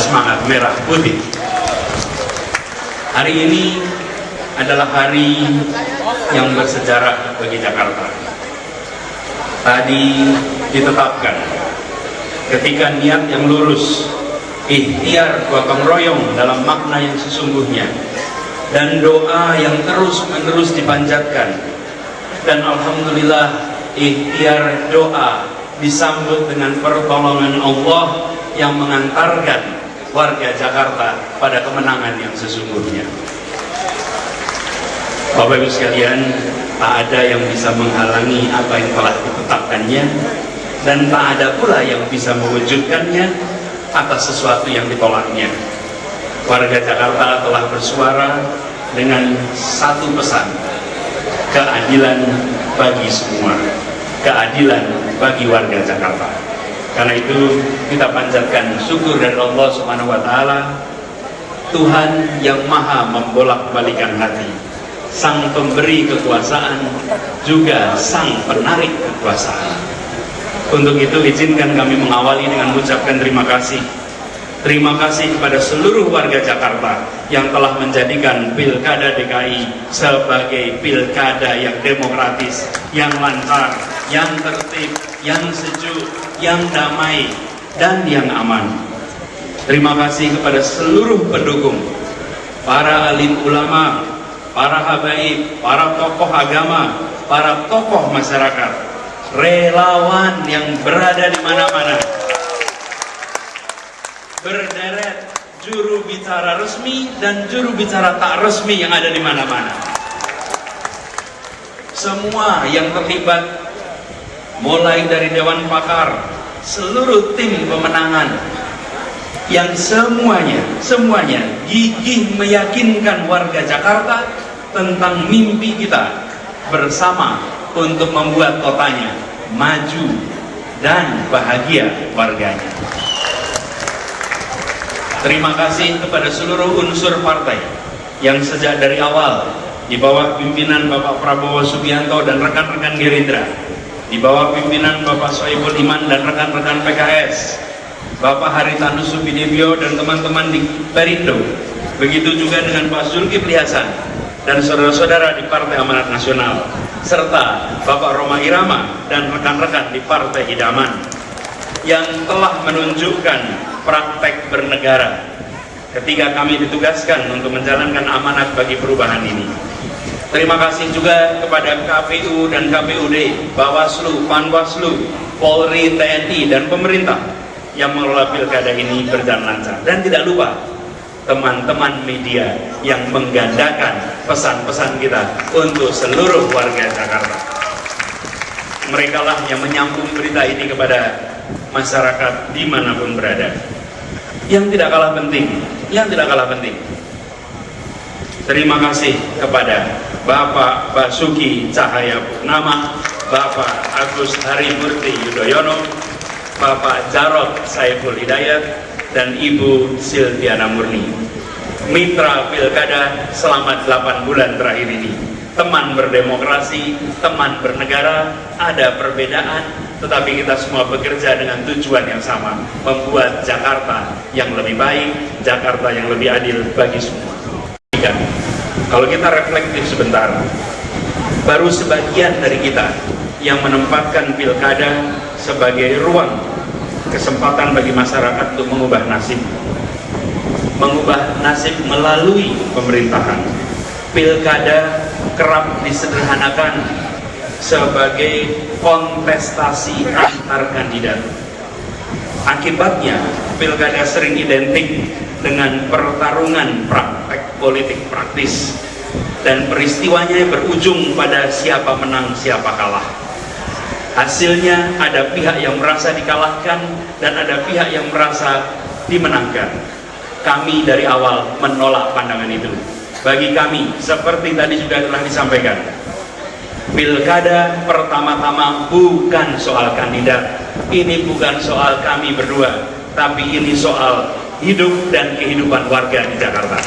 bersemangat merah putih. Hari ini adalah hari yang bersejarah bagi Jakarta. Tadi ditetapkan ketika niat yang lurus, ikhtiar gotong royong dalam makna yang sesungguhnya, dan doa yang terus-menerus dipanjatkan, dan alhamdulillah ikhtiar doa disambut dengan pertolongan Allah yang mengantarkan warga Jakarta pada kemenangan yang sesungguhnya. Bapak Ibu sekalian, tak ada yang bisa menghalangi apa yang telah ditetapkannya, dan tak ada pula yang bisa mewujudkannya atas sesuatu yang ditolaknya. Warga Jakarta telah bersuara dengan satu pesan: keadilan bagi semua, keadilan bagi warga Jakarta. Karena itu kita panjatkan syukur dari Allah Subhanahu wa Ta'ala, Tuhan yang maha membolak-balikan hati, Sang pemberi kekuasaan juga Sang penarik kekuasaan. Untuk itu izinkan kami mengawali dengan mengucapkan terima kasih. Terima kasih kepada seluruh warga Jakarta yang telah menjadikan Pilkada DKI sebagai pilkada yang demokratis, yang lancar, yang tertib, yang sejuk, yang damai, dan yang aman. Terima kasih kepada seluruh pendukung, para alim ulama, para habaib, para tokoh agama, para tokoh masyarakat, relawan yang berada di mana-mana, berderet juru bicara resmi dan juru bicara tak resmi yang ada di mana-mana. Semua yang terlibat, mulai dari Dewan Pakar, seluruh tim pemenangan, yang semuanya gigih meyakinkan warga Jakarta tentang mimpi kita bersama untuk membuat kotanya maju dan bahagia warganya. Terima kasih kepada seluruh unsur partai yang sejak dari awal di bawah pimpinan Bapak Prabowo Subianto dan rekan-rekan Gerindra, di bawah pimpinan Bapak Soebul Iman dan rekan-rekan PKS, Bapak Haritanu Subidibio dan teman-teman di Perindo, begitu juga dengan Pak Zulkifli Hasan dan saudara-saudara di Partai Amanat Nasional, serta Bapak Roma Irama dan rekan-rekan di Partai Idaman yang telah menunjukkan praktek bernegara ketika kami ditugaskan untuk menjalankan amanat bagi perubahan ini. Terima kasih juga kepada KPU dan KPUD, Bawaslu, Panwaslu, Polri, TNI, dan pemerintah yang mengelola pilkada ini berjalan lancar. Dan tidak lupa teman-teman media yang menggandakan pesan-pesan kita untuk seluruh warga Jakarta. Mereka lah yang menyambung berita ini kepada masyarakat dimanapun berada. Yang tidak kalah penting, terima kasih kepada Bapak Basuki Cahayapurnama, Bapak Agus Harimurti Yudhoyono, Bapak Jarod Saiful Hidayat, dan Ibu Silviana Murni, mitra pilkada selama 8 bulan terakhir ini. Teman berdemokrasi, teman bernegara, ada perbedaan, tetapi kita semua bekerja dengan tujuan yang sama, membuat Jakarta yang lebih baik, Jakarta yang lebih adil bagi semua. Kalau kita reflektif sebentar, baru sebagian dari kita yang menempatkan pilkada sebagai ruang kesempatan bagi masyarakat untuk mengubah nasib melalui pemerintahan. Pilkada kerap disederhanakan sebagai kontestasi antar kandidat. Akibatnya pilkada sering identik dengan pertarungan praktek politik praktis, dan peristiwanya berujung pada siapa menang siapa kalah. Hasilnya ada pihak yang merasa dikalahkan dan ada pihak yang merasa dimenangkan. Kami dari awal menolak pandangan itu. Bagi kami, seperti tadi juga telah disampaikan, pilkada pertama-tama bukan soal kandidat, ini bukan soal kami berdua, tapi ini soal hidup dan kehidupan warga di Jakarta.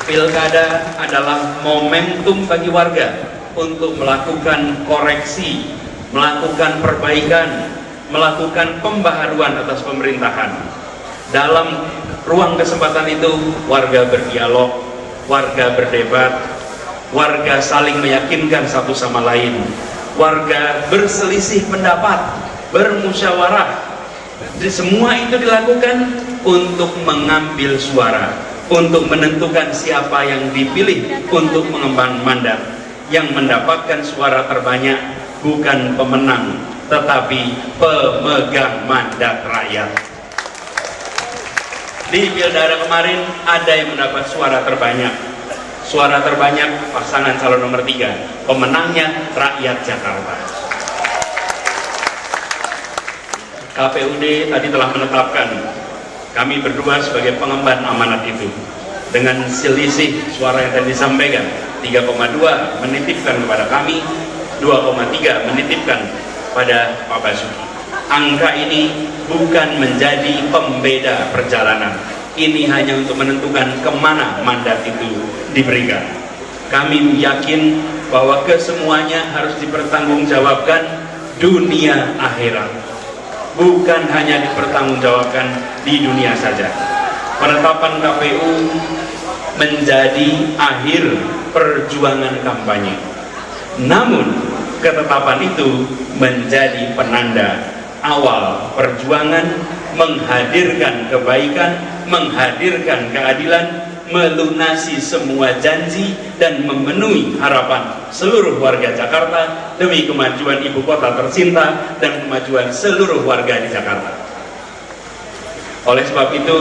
Pilkada adalah momentum bagi warga untuk melakukan koreksi, melakukan perbaikan, melakukan pembaharuan atas pemerintahan. Dalam ruang kesempatan itu, warga berdialog, warga berdebat, warga saling meyakinkan satu sama lain, warga berselisih pendapat, bermusyawarah. Jadi semua itu dilakukan untuk mengambil suara, untuk menentukan siapa yang dipilih untuk mengemban mandat. Yang mendapatkan suara terbanyak bukan pemenang, tetapi pemegang mandat rakyat. Di pilkada kemarin ada yang mendapat suara terbanyak. Suara terbanyak pasangan calon nomor 3, pemenangnya rakyat Jakarta. KPUD tadi telah menetapkan kami berdua sebagai pengemban amanat itu. Dengan selisih suara yang tadi disampaikan, 3,2 menitipkan kepada kami, 2,3 menitipkan pada Pak Basuki. Angka ini bukan menjadi pembeda perjalanan. Ini hanya untuk menentukan kemana mandat itu diberikan. Kami yakin bahwa kesemuanya harus dipertanggungjawabkan dunia akhirat. Bukan hanya dipertanggungjawabkan di dunia saja. Penetapan KPU menjadi akhir perjuangan kampanye. Namun, ketetapan itu menjadi penanda awal perjuangan menghadirkan kebaikan, menghadirkan keadilan, melunasi semua janji dan memenuhi harapan seluruh warga Jakarta demi kemajuan ibu kota tercinta dan kemajuan seluruh warga di Jakarta. Oleh sebab itu,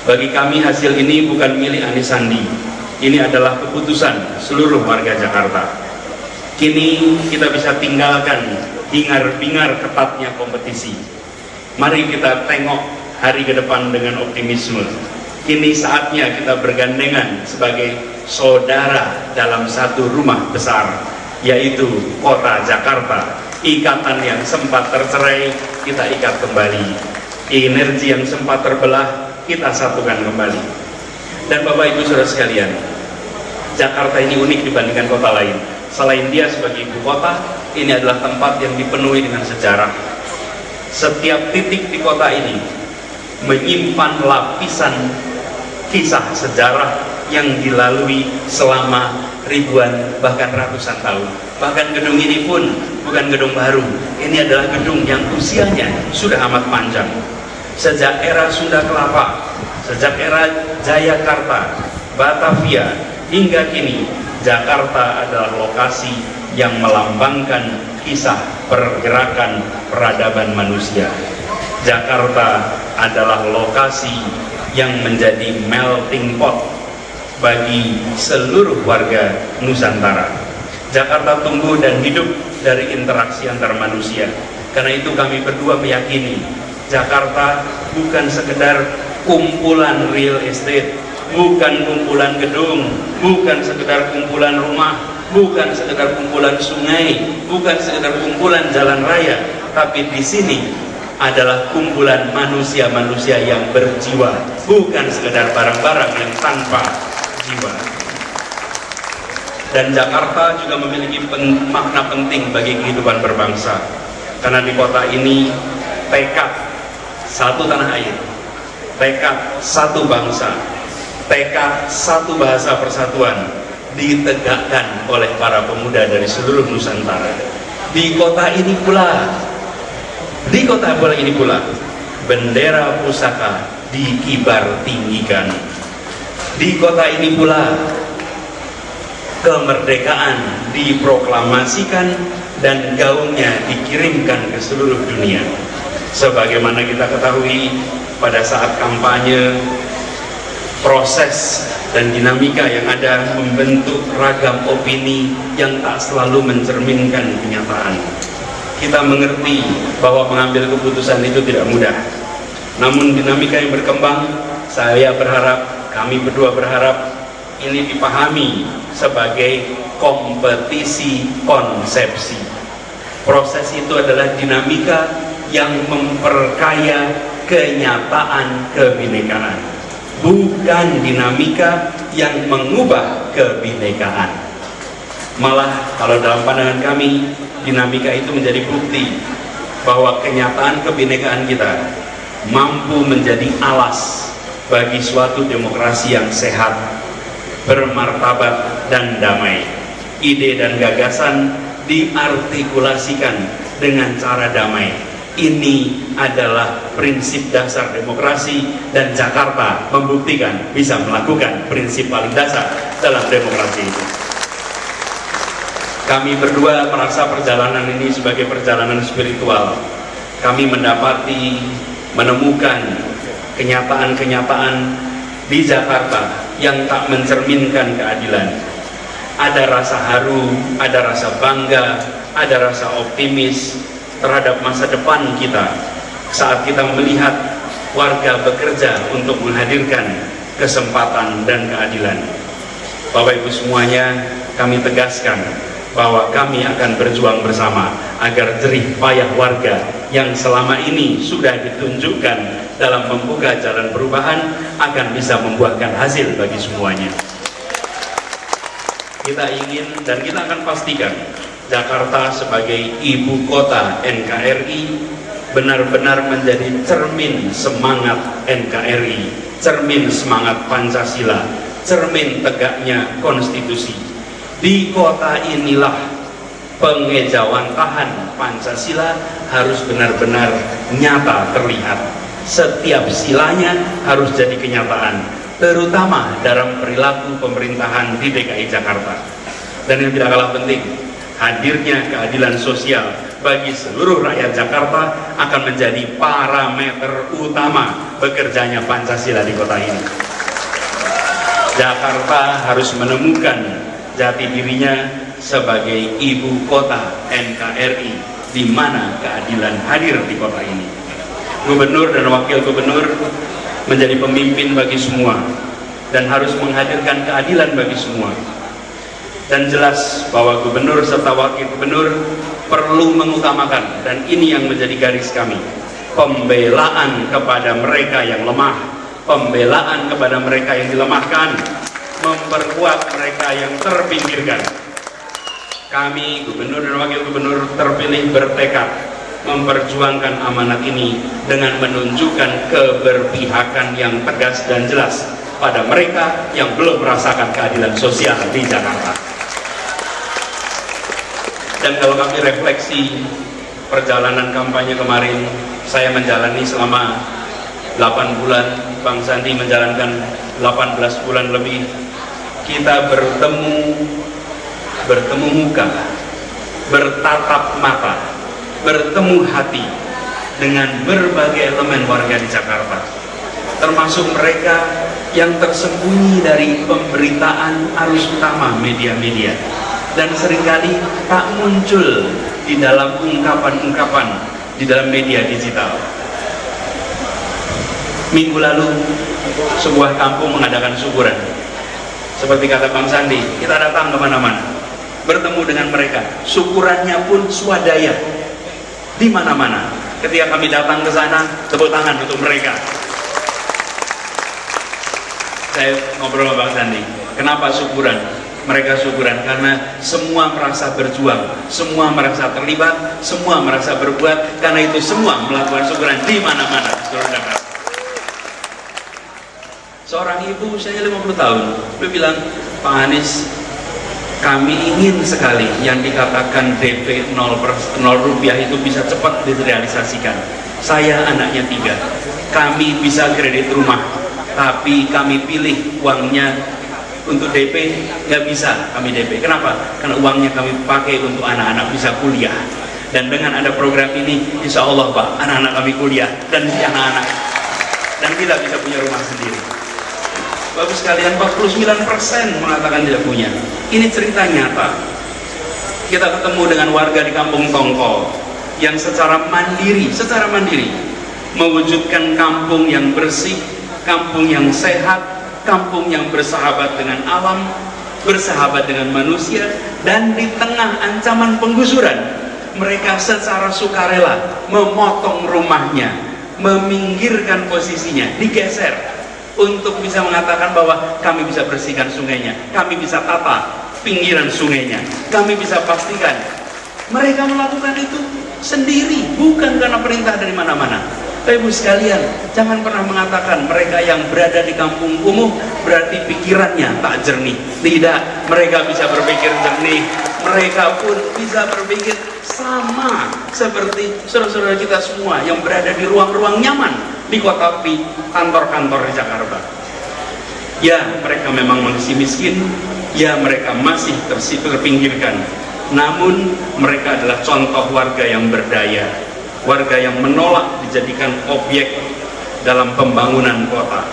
bagi kami hasil ini bukan milik Anies Sandi. Ini adalah keputusan seluruh warga Jakarta. Kini kita bisa tinggalkan hingar-bingar ketatnya kompetisi. Mari kita tengok hari ke depan dengan optimisme. Kini saatnya kita bergandengan sebagai saudara dalam satu rumah besar, yaitu kota Jakarta. Ikatan yang sempat tercerai, kita ikat kembali. Energi yang sempat terbelah, kita satukan kembali. Dan Bapak Ibu Saudara sekalian, Jakarta ini unik dibandingkan kota lain. Selain dia sebagai ibu kota, ini adalah tempat yang dipenuhi dengan sejarah. Setiap titik di kota ini menyimpan lapisan kisah sejarah yang dilalui selama ribuan bahkan ratusan tahun. Bahkan gedung ini pun bukan gedung baru. Ini adalah gedung yang usianya sudah amat panjang. Sejak era Sunda Kelapa, sejak era Jayakarta, Batavia, hingga kini Jakarta adalah lokasi yang melambangkan kisah pergerakan peradaban manusia. Jakarta adalah lokasi yang menjadi melting pot bagi seluruh warga Nusantara. Jakarta tumbuh dan hidup dari interaksi antar manusia. Karena itu kami berdua meyakini Jakarta bukan sekedar kumpulan real estate, bukan kumpulan gedung, bukan sekedar kumpulan rumah, bukan sekedar kumpulan sungai, bukan sekedar kumpulan jalan raya, tapi di sini adalah kumpulan manusia-manusia yang berjiwa, bukan sekedar barang-barang yang tanpa jiwa. Dan Jakarta juga memiliki makna penting bagi kehidupan berbangsa, karena di kota ini tekad satu tanah air, tekad satu bangsa, tekad satu bahasa persatuan ditegakkan oleh para pemuda dari seluruh Nusantara. Di kota ini pula, bendera pusaka dikibar tinggikan. Di kota ini pula kemerdekaan diproklamasikan dan gaungnya dikirimkan ke seluruh dunia. Sebagaimana kita ketahui, pada saat kampanye, proses dan dinamika yang ada membentuk ragam opini yang tak selalu mencerminkan kenyataan. Kita mengerti bahwa mengambil keputusan itu tidak mudah. Namun dinamika yang berkembang, saya berharap, kami berdua berharap, ini dipahami sebagai kompetisi konsepsi. Proses itu adalah dinamika yang memperkaya kenyataan kebinekaan, bukan dinamika yang mengubah kebinekaan. Malah kalau dalam pandangan kami, dinamika itu menjadi bukti bahwa kenyataan kebinekaan kita mampu menjadi alas bagi suatu demokrasi yang sehat, bermartabat dan damai. Ide dan gagasan diartikulasikan dengan cara damai. Ini adalah prinsip dasar demokrasi, dan Jakarta membuktikan bisa melakukan prinsip paling dasar dalam demokrasi itu. Kami berdua merasa perjalanan ini sebagai perjalanan spiritual. Kami menemukan kenyataan-kenyataan di Jakarta yang tak mencerminkan keadilan. Ada rasa haru, ada rasa bangga, ada rasa optimis terhadap masa depan kita saat kita melihat warga bekerja untuk menghadirkan kesempatan dan keadilan. Bapak Ibu semuanya, kami tegaskan bahwa kami akan berjuang bersama agar jerih payah warga yang selama ini sudah ditunjukkan dalam membuka jalan perubahan akan bisa membuahkan hasil bagi semuanya. Kita ingin dan kita akan pastikan Jakarta sebagai ibu kota NKRI benar-benar menjadi cermin semangat NKRI, cermin semangat Pancasila, cermin tegaknya konstitusi. Di kota inilah pengejawantahan Pancasila harus benar-benar nyata terlihat. Setiap silanya harus jadi kenyataan, terutama dalam perilaku pemerintahan di DKI Jakarta. Dan yang tidak kalah penting, hadirnya keadilan sosial bagi seluruh rakyat Jakarta akan menjadi parameter utama bekerjanya Pancasila di kota ini. Jakarta harus menemukan jati dirinya sebagai ibu kota NKRI, di mana keadilan hadir di kota ini. Gubernur dan wakil gubernur menjadi pemimpin bagi semua dan harus menghadirkan keadilan bagi semua. Dan jelas bahwa gubernur serta wakil gubernur perlu mengutamakan, dan ini yang menjadi garis kami, pembelaan kepada mereka yang lemah, pembelaan kepada mereka yang dilemahkan, memperkuat mereka yang terpinggirkan. Kami, gubernur dan wakil gubernur terpilih, bertekad memperjuangkan amanat ini dengan menunjukkan keberpihakan yang tegas dan jelas pada mereka yang belum merasakan keadilan sosial di Jakarta. Dan kalau kami refleksi perjalanan kampanye kemarin, saya menjalani selama 8 bulan, Bang Sandi menjalankan 18 bulan lebih. Kita bertemu muka, bertatap mata, bertemu hati dengan berbagai elemen warga di Jakarta, termasuk mereka yang tersembunyi dari pemberitaan arus utama media-media dan seringkali tak muncul di dalam ungkapan-ungkapan di dalam media digital. Minggu lalu sebuah kampung mengadakan syukuran. Seperti kata Bang Sandi, kita datang kemana-mana, bertemu dengan mereka. Syukurannya pun swadaya di mana-mana. Ketika kami datang ke sana, tepuk tangan untuk mereka. Saya ngobrol sama Bang Sandi, kenapa syukuran? Mereka syukuran karena semua merasa berjuang, semua merasa terlibat, semua merasa berbuat. Karena itu semua melakukan syukuran di mana-mana di seluruh Jakarta. Seorang ibu usianya 50 tahun, dia bilang, Pak Anies, kami ingin sekali yang dikatakan DP 0 rupiah itu bisa cepat direalisasikan. Saya anaknya 3, kami bisa kredit rumah, tapi kami pilih uangnya untuk DP, nggak bisa kami DP. Kenapa? Karena uangnya kami pakai untuk anak-anak bisa kuliah. Dan dengan ada program ini, insya Allah Pak, anak-anak kami kuliah dan anak-anak, dan kita bisa punya rumah sendiri. Bapak sekalian, 49% mengatakan tidak punya. Ini cerita nyata. Kita ketemu dengan warga di Kampung Tongko yang secara mandiri mewujudkan kampung yang bersih, kampung yang sehat, kampung yang bersahabat dengan alam, bersahabat dengan manusia. Dan di tengah ancaman penggusuran, mereka secara sukarela memotong rumahnya, meminggirkan posisinya, digeser, untuk bisa mengatakan bahwa kami bisa bersihkan sungainya, kami bisa tata pinggiran sungainya, kami bisa pastikan. Mereka melakukan itu sendiri, bukan karena perintah dari mana-mana. Bapak Ibu sekalian, jangan pernah mengatakan mereka yang berada di kampung kumuh berarti pikirannya tak jernih. Tidak, mereka bisa berpikir jernih, mereka pun bisa berpikir sama seperti saudara-saudara kita semua yang berada di ruang-ruang nyaman di kota, di kantor-kantor di Jakarta. Ya, mereka memang masih miskin, ya mereka masih terpinggirkan, namun mereka adalah contoh warga yang berdaya, warga yang menolak dijadikan objek dalam pembangunan kota,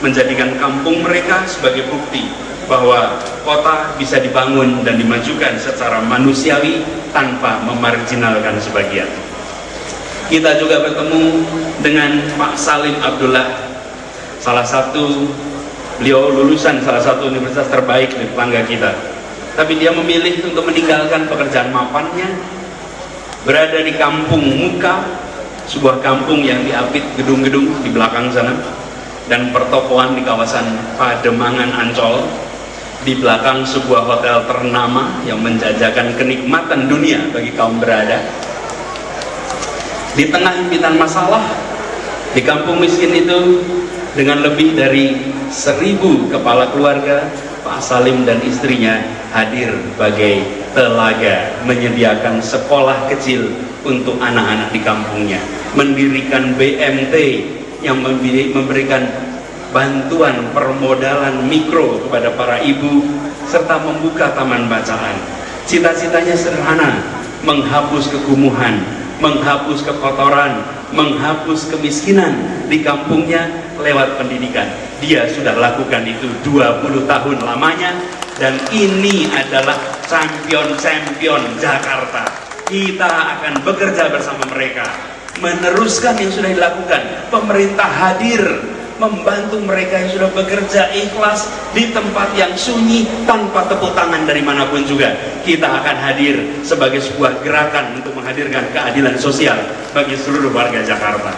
menjadikan kampung mereka sebagai bukti bahwa kota bisa dibangun dan dimajukan secara manusiawi tanpa memarginalkan sebagian. Kita juga bertemu dengan Pak Salim Abdullah, salah satu, beliau lulusan salah satu universitas terbaik di tetangga kita, tapi dia memilih untuk meninggalkan pekerjaan mapannya, berada di kampung Muka, sebuah kampung yang diapit gedung-gedung di belakang sana, dan pertokoan di kawasan Pademangan Ancol, di belakang sebuah hotel ternama yang menjajakan kenikmatan dunia bagi kaum berada. Di tengah impitan masalah, di kampung miskin itu, dengan lebih dari 1000 kepala keluarga, Pak Salim dan istrinya hadir sebagai telaga, menyediakan sekolah kecil untuk anak-anak di kampungnya, mendirikan BMT yang memberikan bantuan permodalan mikro kepada para ibu, serta membuka taman bacaan. Cita-citanya sederhana, menghapus kekumuhan, menghapus kekotoran, menghapus kemiskinan di kampungnya lewat pendidikan. Dia sudah lakukan itu 20 tahun lamanya, dan ini adalah champion-champion Jakarta. Kita akan bekerja bersama mereka, meneruskan yang sudah dilakukan. Pemerintah hadir membantu mereka yang sudah bekerja ikhlas di tempat yang sunyi tanpa tepuk tangan dari manapun juga. Kita akan hadir sebagai sebuah gerakan untuk menghadirkan keadilan sosial bagi seluruh warga Jakarta.